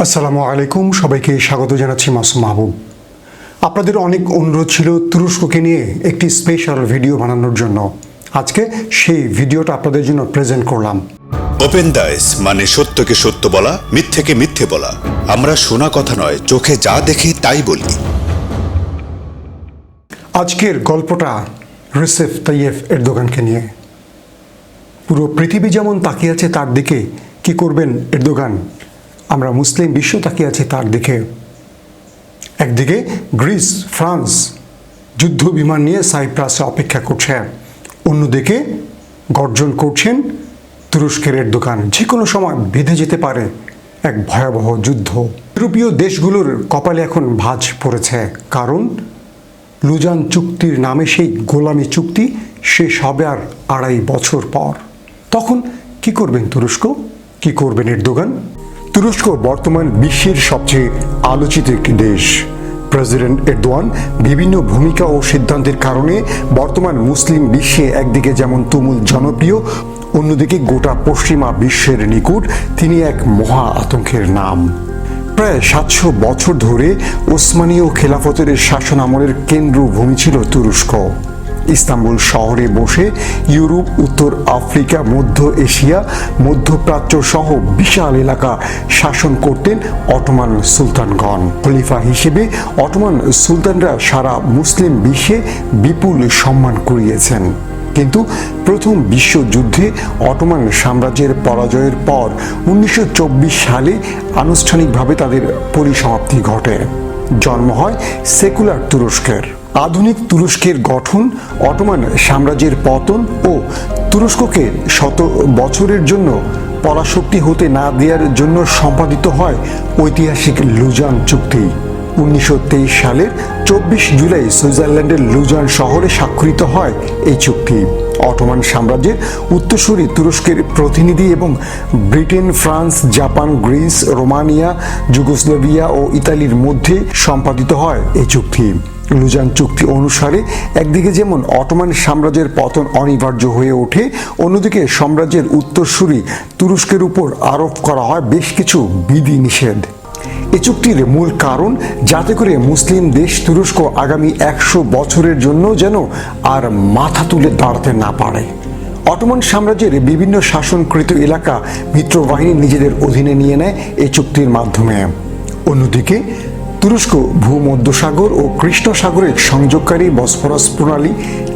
আসসালামু আলাইকুম, সবাইকে স্বাগত জানাচ্ছি মাসুম মাহবুব। আপনাদের অনেক অনুরোধ ছিল তুরস্ককে নিয়ে একটি স্পেশাল ভিডিও বানানোর জন্য। আজকে সেই ভিডিওটা আপনাদের জন্য প্রেজেন্ট করলাম। ওপেন দাইস মানে সত্যকে সত্য বলা, মিথ্যেকে মিথ্যে বলা। আমরা শোনা কথা নয়, চোখে যা দেখি তাই বলি। আজকের গল্পটা রিসেপ তাইয়েফ এরদোগানকে নিয়ে। পুরো পৃথিবী যেমন তাকিয়ে আছে তার দিকে, কি করবেন এরদোগান? আমরা মুসলিম বিশ্ব তাকিয়ে আছে তার দিকে। একদিকে গ্রিস, ফ্রান্স যুদ্ধ বিমান নিয়ে সাইপ্রাসে অপেক্ষা করছে, অন্যদিকে গর্জন করছেন তুরস্কের এরদোগান। যে কোনো সময় বেঁধে যেতে পারে এক ভয়াবহ যুদ্ধ। ইউরোপীয় দেশগুলোর কপালে এখন ভাঁজ পড়েছে, কারণ লুজান চুক্তির নামে সেই গোলামি চুক্তি শেষ হবে আর 2.5 বছর পর। তখন কি করবেন তুরস্ক, কি করবেন এরদোগান? তুরস্ক বর্তমান বিশ্বের সবচেয়ে আলোচিত একটি দেশ। প্রেসিডেন্ট এরদোয়ান বিভিন্ন ভূমিকা ও সিদ্ধান্তের কারণে বর্তমান মুসলিম বিশ্বে একদিকে যেমন তুমুল জনপ্রিয়, অন্যদিকে গোটা পশ্চিমা বিশ্বের নিকট তিনি এক মহা আতঙ্কের নাম। প্রায় 700 বছর ধরে ওসমানীয় খেলাফতের শাসন আমলের কেন্দ্রভূমি ছিল তুরস্ক। ইস্তাম্বুল শহরে বসে ইউরোপ, উত্তর আফ্রিকা, মধ্য এশিয়া, মধ্যপ্রাচ্য সহ বিশাল এলাকা শাসন করতেন অটোমান সুলতানগণ। খলিফা হিসেবে অটোমান সুলতানরা সারা মুসলিম বিশ্বে বিপুল সম্মান কুড়িয়েছেন। কিন্তু প্রথম বিশ্বযুদ্ধে অটোমান সাম্রাজ্যের পরাজয়ের পর 1924 সালে আনুষ্ঠানিকভাবে তাদের পরিসমাপ্তি ঘটে। জন্ম হয় সেকুলার তুরস্কের। আধুনিক তুরস্কের গঠন, অটোমান সাম্রাজ্যের পতন ও তুরস্ককে শত বছরের জন্য পরাশক্তি হতে না দেওয়ার জন্য সম্পাদিত হয় ঐতিহাসিক লুজান চুক্তি। 1923 সালের 24 জুলাই সুইজারল্যান্ডের লুজান শহরে স্বাক্ষরিত হয় এই চুক্তি। অটোমান সাম্রাজ্যের উত্তরসূরি তুরস্কের প্রতিনিধি এবং Britain, France, Japan, Greece, Romania, Yugoslavia ও ইতালির মধ্যে সম্পাদিত হয় এই চুক্তি। লুজান চুক্তি অনুসারে একদিকে যেমন অটোমান সাম্রাজ্যের পতন অনিবার্য হয়ে ওঠে, অন্যদিকে সাম্রাজ্যের উত্তরসূরি তুরস্কের উপর আরোপ করা হয় বেশ কিছু বিধিনিষেধ। এই চুক্তির মূল কারণ, যাতে করে মুসলিম দেশ তুরস্ক আগামী 100 বছরের জন্য যেন আর মাথা তুলে দাঁড়াতে না পারে। অটোমান সাম্রাজ্যের বিভিন্ন শাসনকৃত এলাকা মিত্রবাহিনী নিজেদের অধীনে নিয়ে নেয় এই চুক্তির মাধ্যমে। অন্যদিকে তুরস্ক ভূমধ্যসাগর ও কৃষ্ণ সাগরের সংযোগকারী বসফরাস প্রণালী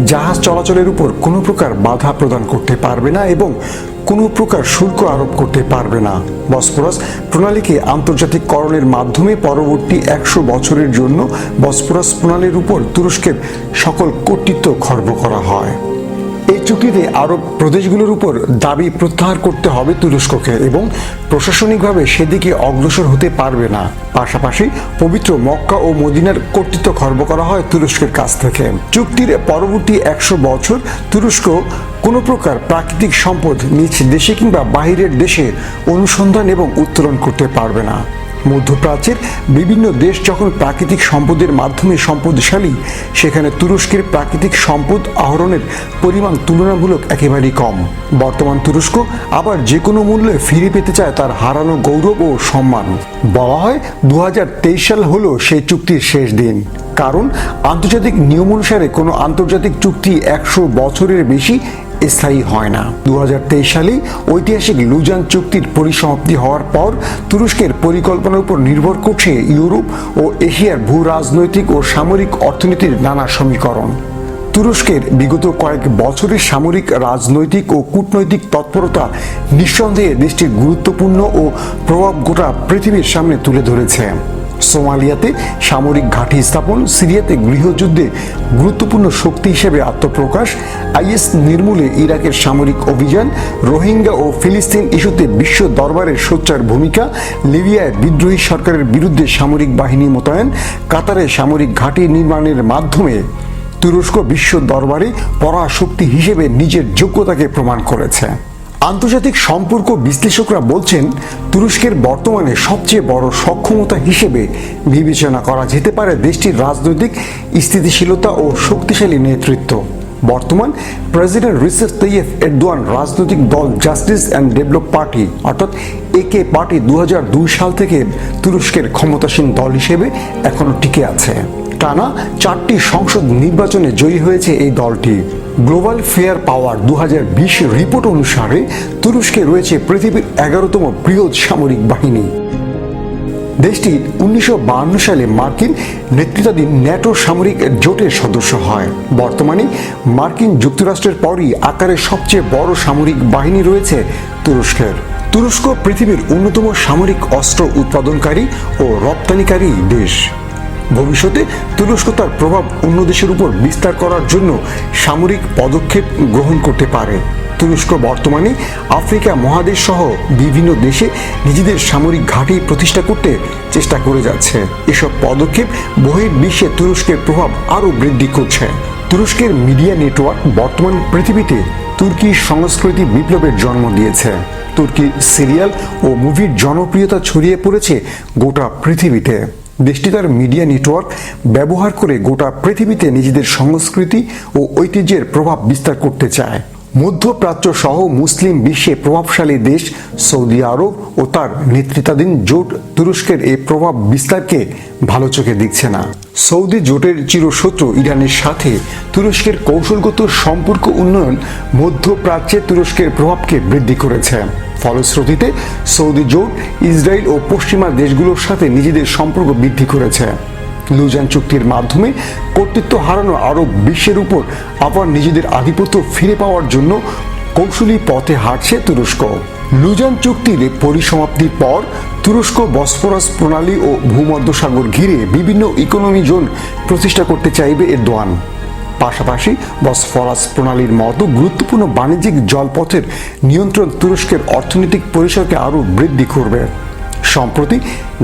জাহাজ চলাচলের উপর কোনো প্রকার বাধা প্রদান করতে পারবে না এবং কোনো প্রকার শুল্ক আরোপ করতে পারবে না। বসফরাস প্রণালীকে আন্তর্জাতিককরণের মাধ্যমে পরবর্তী 100 বছরের জন্য বসফরাস প্রণালীর উপর তুরস্কের সকল কর্তৃত্ব খর্ব করা হয়। এই চুক্তিতে আরব প্রদেশগুলোর উপর দাবি প্রত্যাহার করতে হবে তুরস্ককে এবং প্রশাসনিকভাবে সেদিকে অগ্রসর হতে পারবে না। পাশাপাশি পবিত্র মক্কা ও মদিনার কর্তৃত্ব খর্ব করা হয় তুরস্কের কাছ থেকে। চুক্তির পরবর্তী 100 বছর তুরস্ক কোনো প্রকার প্রাকৃতিক সম্পদ নিজ দেশে কিংবা বাহিরের দেশে অনুসন্ধান এবং উত্তোলন করতে পারবে না। মধ্যপ্রাচ্যের বিভিন্ন দেশ যখন প্রাকৃতিক সম্পদের মাধ্যমে সম্পদশালী, সেখানে তুরস্কের প্রাকৃতিক সম্পদ আহরণের পরিমাণ তুলনামূলক একেবারেই কম। বর্তমান তুরস্ক আবার যে কোনো মূল্যে ফিরে পেতে চায় তার হারানো গৌরব ও সম্মান। বলা হয় 2023 সাল হলো সেই চুক্তির শেষ দিন, কারণ আন্তর্জাতিক নিয়ম অনুসারে কোনো আন্তর্জাতিক চুক্তি 100 বছরের বেশি স্থায়ী হয় না। 2023 সালে ঐতিহাসিক লুজান চুক্তির পরিসমাপ্তি হওয়ার পর তুরস্কের পরিকল্পনার উপর নির্ভর করছে ইউরোপ ও এশিয়ার ভূ রাজনৈতিক ও সামরিক অর্থনীতির নানা সমীকরণ। তুরস্কের বিগত কয়েক বছরের সামরিক, রাজনৈতিক ও কূটনৈতিক তৎপরতা নিঃসন্দেহে দেশটির গুরুত্বপূর্ণ ও প্রভাব গোটা পৃথিবীর সামনে তুলে ধরেছে। সোমালিয়াতে সামরিক ঘাঁটি স্থাপন, সিরিয়াতে গৃহযুদ্ধে গুরুত্বপূর্ণ শক্তি হিসেবে আত্মপ্রকাশ, আইএস নির্মূলে ইরাকের সামরিক অভিযান, রোহিঙ্গা ও ফিলিস্তিন ইস্যুতে বিশ্ব দরবারের সোচ্চার ভূমিকা, লিবিয়ায় বিদ্রোহী সরকারের বিরুদ্ধে সামরিক বাহিনী মোতায়েন, কাতারে সামরিক ঘাঁটি নির্মাণের মাধ্যমে তুরস্ক বিশ্ব দরবারে পরাশক্তি হিসেবে নিজের যোগ্যতাকে প্রমাণ করেছে। আন্তর্জাতিক সম্পর্ক বিশ্লেষকরা বলছেন, তুরস্কের বর্তমানে সবচেয়ে বড় সক্ষমতা হিসেবে বিবেচনা করা যেতে পারে দেশটির রাজনৈতিক স্থিতিশীলতা ও শক্তিশালী নেতৃত্ব। বর্তমান প্রেসিডেন্ট রিসেপ তাইয়েপ এরদোয়ান রাজনৈতিক দল জাস্টিস অ্যান্ড ডেভেলপ পার্টি অর্থাৎ একে পার্টি 2002 সাল থেকে তুরস্কের ক্ষমতাসীন দল হিসেবে এখনো টিকে আছে। টানা 4টি সংসদ নির্বাচনে জয়ী হয়েছে এই দলটি। গ্লোবাল ফেয়ার পাওয়ার 2020 রিপোর্ট অনুসারে তুরস্কে রয়েছে পৃথিবীর 11তম বৃহৎ সামরিক বাহিনী। দেশটি 1952 সালে মার্কিন নেতৃত্বাধীন ন্যাটো সামরিক জোটের সদস্য হয়। বর্তমানে মার্কিন যুক্তরাষ্ট্রের পরই আকারে সবচেয়ে বড় সামরিক বাহিনী রয়েছে তুরস্কের। তুরস্ক পৃথিবীর অন্যতম সামরিক অস্ত্র উৎপাদনকারী ও রপ্তানিকারী দেশ। ভবিষ্যতে তুরস্ক তার প্রভাব অন্য দেশের উপর বিস্তার করার জন্য সামরিক পদক্ষেপ গ্রহণ করতে পারে। তুরস্ক বর্তমানে আফ্রিকা মহাদেশ সহ বিভিন্ন দেশে নিজেদের সামরিক ঘাঁটি প্রতিষ্ঠা করতে চেষ্টা করে যাচ্ছে। এসব পদক্ষেপ বহির্বিশ্বে তুরস্কের প্রভাব আরও বৃদ্ধি করছে। তুরস্কের মিডিয়া নেটওয়ার্ক বর্তমান পৃথিবীতে তুর্কি সংস্কৃতি বিপ্লবের জন্ম দিয়েছে। তুর্কি সিরিয়াল ও মুভির জনপ্রিয়তা ছড়িয়ে পড়েছে গোটা পৃথিবীতে। দেশটি তার মিডিয়া নেটওয়ার্ক ব্যবহার করে গোটা পৃথিবীতে নিজেদের সংস্কৃতি ও ঐতিহ্যের প্রভাব বিস্তার করতে চায়। মধ্যপ্রাচ্য সহ মুসলিম বিশ্বে প্রভাবশালী দেশ সৌদি আরব ও তার নেতৃত্বাধীন জোট তুরস্কের এই প্রভাব বিস্তারকে ভালো চোখে দেখছে না। সৌদি জোটের চিরশত্রু ইরানের সাথে তুরস্কের কৌশলগত সম্পর্ক উন্নয়ন মধ্যপ্রাচ্যে তুরস্কের প্রভাবকে বৃদ্ধি করেছে। ফলশ্রুতিতে সৌদি জোট ইসরায়েল ও পশ্চিমা দেশগুলোর সাথে নিজেদের সম্পর্ক বৃদ্ধি করেছে। লুজান চুক্তির মাধ্যমে কর্তৃত্ব হারানো আরব বিশ্বের উপর আবার নিজেদের আধিপত্য ফিরে পাওয়ার জন্য কৌশলী পথে হাঁটছে তুরস্ক। লুজান চুক্তির পরিসমাপ্তির পর তুরস্ক বসফরাস প্রণালী ও ভূমধ্যসাগর ঘিরে বিভিন্ন ইকোনমি জোন প্রতিষ্ঠা করতে চাইবে এরদোয়ান। পাশাপাশি বসফরাস প্রণালীর মতো গুরুত্বপূর্ণ বাণিজ্যিক জলপথের নিয়ন্ত্রণ তুরস্কের অর্থনৈতিক পরিসরকে আরও বৃদ্ধি করবে। সম্প্রতি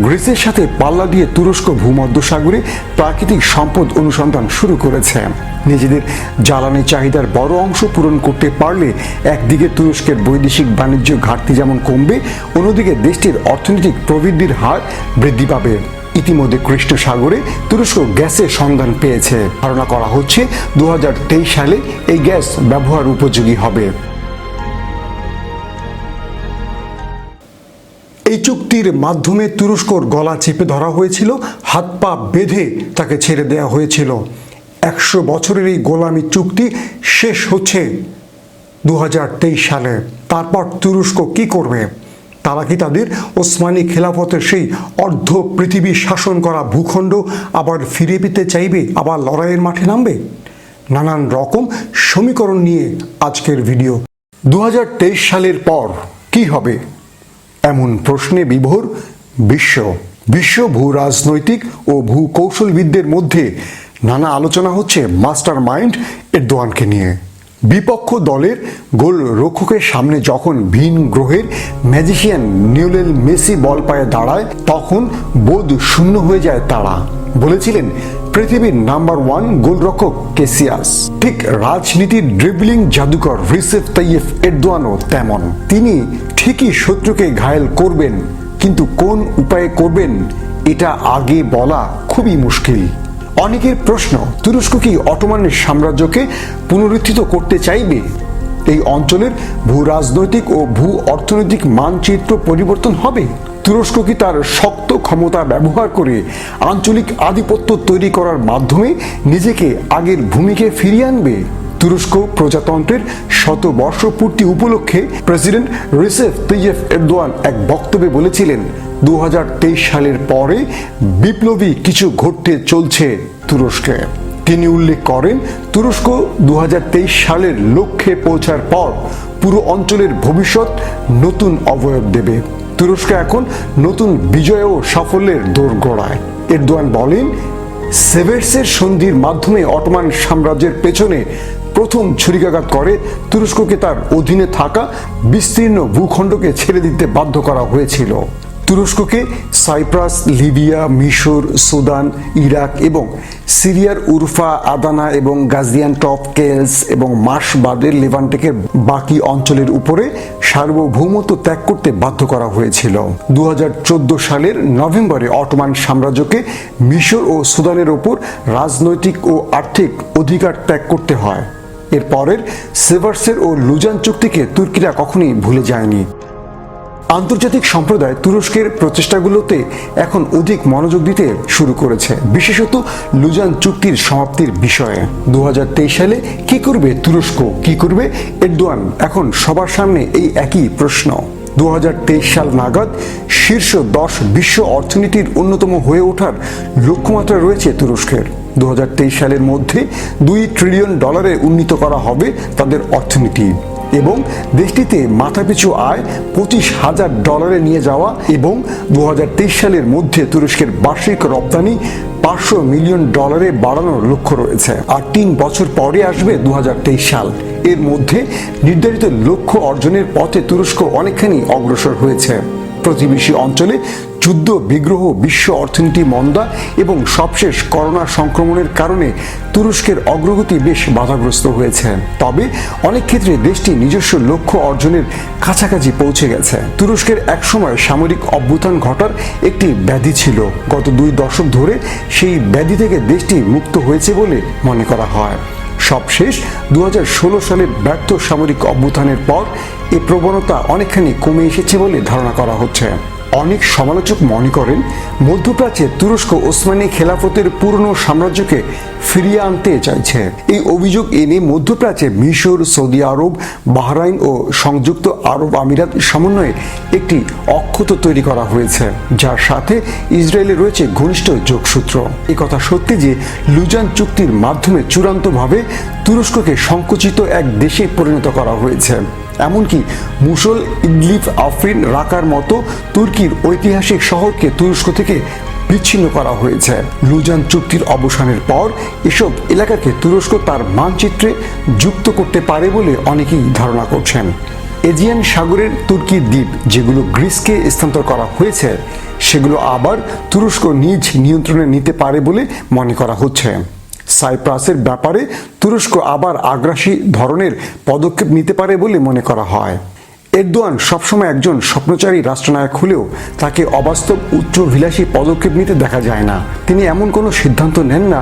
গ্রিসের সাথে পাল্লা দিয়ে তুরস্ক ভূমধ্যসাগরে প্রাকৃতিক সম্পদ অনুসন্ধান শুরু করেছে। নিজেদের জ্বালানি চাহিদার বড় অংশ পূরণ করতে পারলে একদিকে তুরস্কের বৈদেশিক বাণিজ্য ঘাটতি যেমন কমবে, অন্যদিকে দেশটির অর্থনৈতিক প্রবৃদ্ধির হার বৃদ্ধি পাবে। ইতিমধ্যে কৃষ্ণ সাগরে তুরস্ক গ্যাসের সন্ধান পেয়েছে। ধারণা করা হচ্ছে 2023 সালে এই গ্যাস ব্যবহার উপযোগী হবে। এই চুক্তির মাধ্যমে তুরস্কর গলা চেপে ধরা হয়েছিল, হাত পা বেঁধে তাকে ছেড়ে দেওয়া হয়েছিল। 100 বছরের এই গোলামি চুক্তি শেষ হচ্ছে 2023 সালে। তারপর তুরস্ক কি করবে? তারা কি তাদের ওসমানী খেলাফতের সেই অর্ধ পৃথিবী শাসন করা ভূখণ্ড আবার ফিরে পেতে চাইবে, আবার লড়াইয়ের মাঠে নামবে? নানান রকম সমীকরণ নিয়ে আজকের ভিডিও। 2023 সালের পর কি হবে? এমন প্রশ্নে বিভোর বিশ্ব ভূ রাজনৈতিক ও ভূ কৌশলবিদদের মধ্যে নানা আলোচনা হচ্ছে মাস্টার মাইন্ড এরদোয়ানকে নিয়ে। বিপক্ষ দলের গোল রক্ষকের সামনে যখন ভিন গ্রহের ম্যাজিশিয়ান লিওনেল মেসি বল পায়ে দাঁড়ায়, তখন বোধ শূন্য হয়ে যায় তারা। বলেছিলেন পৃথিবীর নাম্বার 1 গোলরক্ষক ক্যাসিয়াস। ঠিক রাজনীতির ড্রিবলিং জাদুকর রিসেপ তাইয়েপ এরদোয়ানও তেমন। তিনি ঠিকই শত্রুকে ঘায়েল করবেন, কিন্তু কোন উপায়ে করবেন এটা আগে বলা খুবই মুশকিল। অনেকের প্রশ্ন, তুরস্ক কি অটোমান সাম্রাজ্যকে পুনরুত্থিত করতে চাইবে? এই অঞ্চলের ভূ রাজনৈতিক ও ভূ অর্থনৈতিক মানচিত্র পরিবর্তন হবে? তুরস্ক কি তার শক্ত ক্ষমতা ব্যবহার করে আঞ্চলিক আধিপত্য তৈরি করার মাধ্যমে নিজেকে আগের ভূমিকে ফিরিয়ে আনবে? তুরস্ক প্রজাতন্ত্রের শতবর্ষ পূর্তি উপলক্ষে প্রেসিডেন্ট রিসেপ তাইয়েপ এরদোয়ান এক বক্তব্যে বলেছিলেন 2023 সালের পরে বিপ্লবী কিছু ঘটতে চলছে তুরস্কে। তিনি উল্লেখ করেন, তুরস্ক 2023 সালের লক্ষ্যে পৌঁছার পর পুরো অঞ্চলের ভবিষ্যৎ নতুন অবয়ব দেবে। তুরস্ক এখন নতুন বিজয় ও সাফল্যের দোরগোড়ায়। এরদোয়ান বলেন, সেভার্সের সন্ধির মাধ্যমে অটোমান সাম্রাজ্যের পেছনে প্রথম ছুরিকাঘাত করে তুরস্ককে তার অধীনে থাকা বিস্তীর্ণ ভূখণ্ডকে ছেড়ে দিতে বাধ্য করা হয়েছিল। তুরস্ককে সাইপ্রাস, লিবিয়া, মিশর, সুদান, ইরাক এবং সিরিয়ার উরফা, আদানা এবং গাজিয়ান্টপ, কেলস এবং মাসবাদের লেভান্টেকের বাকি অঞ্চলের উপরে সার্বভৌমত্ব ত্যাগ করতে বাধ্য করা হয়েছিল। 2014 সালের নভেম্বরে অটোমান সাম্রাজ্যকে মিশর ও সুদানের ওপর রাজনৈতিক ও আর্থিক অধিকার ত্যাগ করতে হয়। এরপরের সেভার্সের ও লুজান চুক্তিকে তুর্কিরা কখনোই ভুলে যায়নি। আন্তর্জাতিক সম্প্রদায় তুরস্কের প্রচেষ্টাগুলোতে এখন অধিক মনোযোগ দিতে শুরু করেছে, বিশেষত লুজান চুক্তির সমাপ্তির বিষয়ে। 2023 সালে কি করবে তুরস্ক, কি করবে এরদোয়ান, এখন সবার সামনে এই একই প্রশ্ন। 2023 সাল নাগাদ শীর্ষ 10 বিশ্ব অর্থনীতির অন্যতম হয়ে ওঠার লক্ষ্যমাত্রা রয়েছে তুরস্কের। 2023 সালের মধ্যে $2 ট্রিলিয়ন উন্নীত করা হবে তাদের অর্থনীতি এবং দেশটিতে মাথাপিছু আয় $25,000 নিয়ে যাওয়া, এবং 2023 সালের মধ্যে তুরস্কের বার্ষিক রপ্তানি $500 মিলিয়ন বাড়ানোর লক্ষ্য রয়েছে। আর 3 বছর পরে আসবে 2023 সাল। এর মধ্যে নির্ধারিত লক্ষ্য অর্জনের পথে তুরস্ক অনেকখানি অগ্রসর হয়েছে। প্রতিবেশী অঞ্চলে যুদ্ধ, বিগ্রহ, বিশ্ব অর্থনীতি মন্দা এবং সবশেষ করোনা সংক্রমণের কারণে তুরস্কের অগ্রগতি বেশ বাধাগ্রস্ত হয়েছে। তবে অনেক ক্ষেত্রে দেশটি নিজস্ব লক্ষ্য অর্জনের কাছাকাছি পৌঁছে গেছে। তুরস্কের একসময় সামরিক অভ্যুত্থান ঘটার একটি ব্যাধি ছিল। গত 2 দশক ধরে সেই ব্যাধি থেকে দেশটি মুক্ত হয়েছে বলে মনে করা হয়। সবশেষ 2016 সালের ব্যর্থ সামরিক অভ্যুত্থানের পর এই প্রবণতা অনেকখানি কমে এসেছে বলে ধারণা করা হচ্ছে। অনেক সমালোচক মনে করেন মধ্যপ্রাচ্যে তুরস্ক ওসমানী খেলাফতের পুরনো সাম্রাজ্যকে ফিরিয়ে আনতে চাইছে। এই অভিযোগ এনে মধ্যপ্রাচ্যে মিশর, সৌদি আরব, বাহরাইন ও সংযুক্ত আরব আমিরাত সমন্বয়ে একটি অক্ষত তৈরি করা হয়েছে, যার সাথে ইসরায়েলের রয়েছে ঘনিষ্ঠ যোগসূত্র। এ কথা সত্যি যে লুজান চুক্তির মাধ্যমে চূড়ান্তভাবে তুরস্ককে সংকুচিত এক দেশে পরিণত করা হয়েছে। এমনকি মুসল, ইদলিব, আফরিন, রাকার মতো তুর্কির ঐতিহাসিক শহরকে তুরস্ক থেকে বিচ্ছিন্ন করা হয়েছে। লুজান চুক্তির অবসানের পর এসব এলাকাকে তুরস্ক তার মানচিত্রে যুক্ত করতে পারে বলে অনেকেই ধারণা করছেন। এজিয়ান সাগরের তুর্কির দ্বীপ যেগুলো গ্রিসকে স্থানান্তর করা হয়েছে, সেগুলো আবার তুরস্ক নিজ নিয়ন্ত্রণে নিতে পারে বলে মনে করা হচ্ছে। সাইপ্রাসের ব্যাপারে তুরস্ক আবার আগ্রাসী ধরনের পদক্ষেপ নিতে পারে বলে মনে করা হয়। এরদোয়ান সবসময় একজন স্বপ্নচারী রাষ্ট্রনায়ক হলেও তাকে অবাস্তব উচ্চাভিলাষী পদক্ষেপ নিতে দেখা যায় না। তিনি এমন কোনো সিদ্ধান্ত নেন না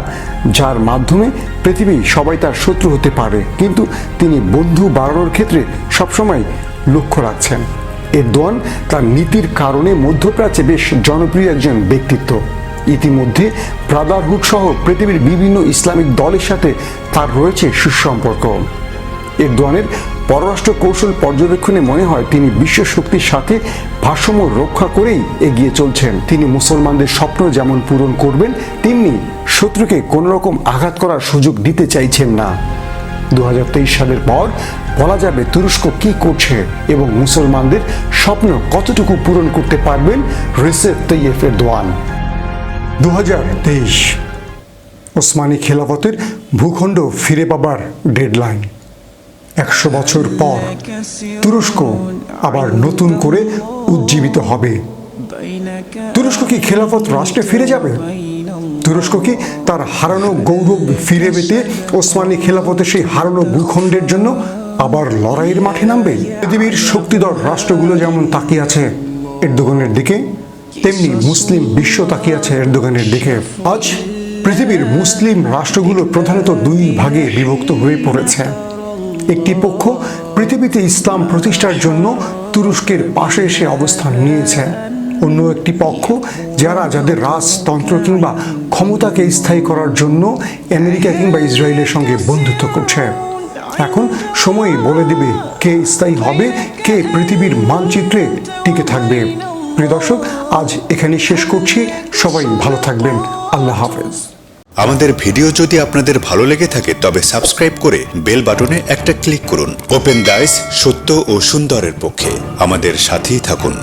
যার মাধ্যমে পৃথিবী সবাই তার শত্রু হতে পারে, কিন্তু তিনি বন্ধু বাড়ানোর ক্ষেত্রে সবসময় লক্ষ্য রাখছেন। এরদোয়ান তার নীতির কারণে মধ্যপ্রাচ্যে বেশ জনপ্রিয় একজন ব্যক্তিত্ব। ইতিমধ্যে ব্রাদারহুড সহ পৃথিবীর বিভিন্ন ইসলামিক দলের সাথে তার রয়েছে সুসম্পর্ক। এরদোয়ানের পররাষ্ট্র কৌশল পর্যবেক্ষণে মনে হয় তিনি বিশ্ব শক্তির সাথে ভারসাম্য রক্ষা করেই এগিয়ে চলছেন। তিনি মুসলমানদের স্বপ্ন যেমন পূরণ করবেন, তেমনি শত্রুকে কোনো রকম আঘাত করার সুযোগ দিতে চাইছেন না। 2023 সালের পর বলা যাবে তুরস্ক কি করছে এবং মুসলমানদের স্বপ্ন কতটুকু পূরণ করতে পারবেন রিসেপ তাইয়েপ এরদোয়ান। 2023 ওসমানী খেলাফতের ভূখণ্ড ফিরে পাবার ডেডলাইন। 100 বছর পর তুরস্ক আবার নতুন করে উজ্জীবিত হবে। তুরস্ক কি খেলাফত রাষ্ট্রে ফিরে যাবে? তুরস্ক কি তার হারানো গৌরব ফিরে পেতে ওসমানী খেলাফতের সেই হারানো ভূখণ্ডের জন্য আবার লড়াইয়ের মাঠে নামবে? পৃথিবীর শক্তিধর রাষ্ট্রগুলো যেমন তাকিয়ে আছে এরদোগানের দিকে, তেমনি মুসলিম বিশ্ব তাকিয়ে আছে এরদোগানের দিকে। আজ পৃথিবীর মুসলিম রাষ্ট্রগুলো প্রধানত 2 ভাগে বিভক্ত হয়ে পড়েছে। একটি পক্ষ পৃথিবীতে ইসলাম প্রতিষ্ঠার জন্য তুরস্কের পাশে এসে অবস্থান নিয়েছে, অন্য একটি পক্ষ যাদের রাজতন্ত্র কিংবা ক্ষমতাকে স্থায়ী করার জন্য আমেরিকা কিংবা ইসরায়েলের সঙ্গে বন্ধুত্ব করছে। এখন সময় বলে দেবে কে স্থায়ী হবে, কে পৃথিবীর মানচিত্রে টিকে থাকবে। প্রিয় দর্শক, আজ এখানে শেষ করছি। সবাই ভালো থাকবেন। আল্লাহ হাফেজ। আমাদের ভিডিও যদি আপনাদের ভালো লেগে থাকে তবে সাবস্ক্রাইব করে বেল বাটনে একটা ক্লিক করুন। ওপেন দাইস, সত্য ও সুন্দরের পক্ষে। আমাদের সাথেই থাকুন।